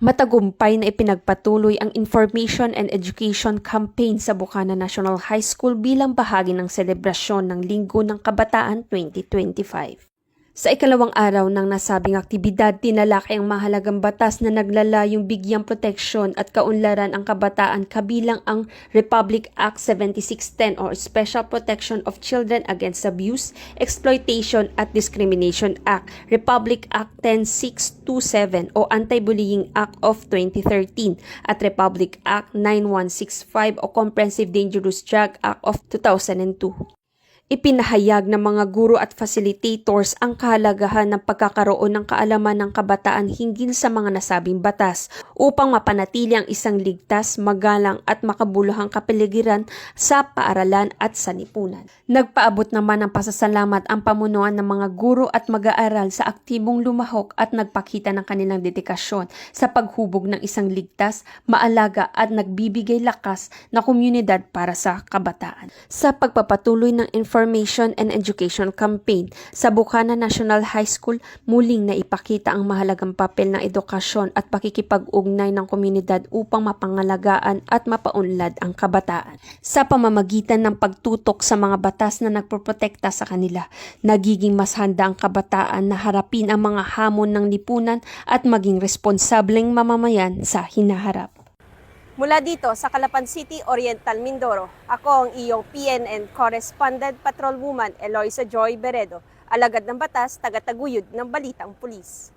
Matagumpay na ipinagpatuloy ang Information and Education Campaign sa Bukana National High School bilang bahagi ng selebrasyon ng Linggo ng Kabataan 2025. Sa ikalawang araw ng nasabing aktibidad, tinalakay ang mahalagang batas na naglalayong bigyang proteksyon at kaunlaran ang kabataan kabilang ang Republic Act 7610 or Special Protection of Children Against Abuse, Exploitation at Discrimination Act, Republic Act 10627 o Anti-Bullying Act of 2013 at Republic Act 9165 o Comprehensive Dangerous Drug Act of 2002. Ipinahayag ng mga guro at facilitators ang kahalagahan ng pagkakaroon ng kaalaman ng kabataan hinggil sa mga nasabing batas upang mapanatili ang isang ligtas, magalang at makabuluhang kapaligiran sa paaralan at sa lipunan. Nagpaabot naman ng pasasalamat ang pamunuan ng mga guro at mag-aaral sa aktibong lumahok at nagpakita ng kanilang dedikasyon sa paghubog ng isang ligtas, maalaga at nagbibigay lakas na komunidad para sa kabataan. Sa pagpapatuloy ng Information and Education Campaign sa Bukana National High School, muling naipakita ang mahalagang papel ng edukasyon at pakikipag-ugnay ng komunidad upang mapangalagaan at mapaunlad ang kabataan. Sa pamamagitan ng pagtutok sa mga batas na nagpoprotekta sa kanila, nagiging mas handa ang kabataan na harapin ang mga hamon ng lipunan at maging responsableng mamamayan sa hinaharap. Mula dito sa Calapan City, Oriental Mindoro, ako ang iyong PNN Correspondent Patrolwoman Eloisa Joy Beredo, alagad ng batas, taga-taguyod ng Balitang Pulis.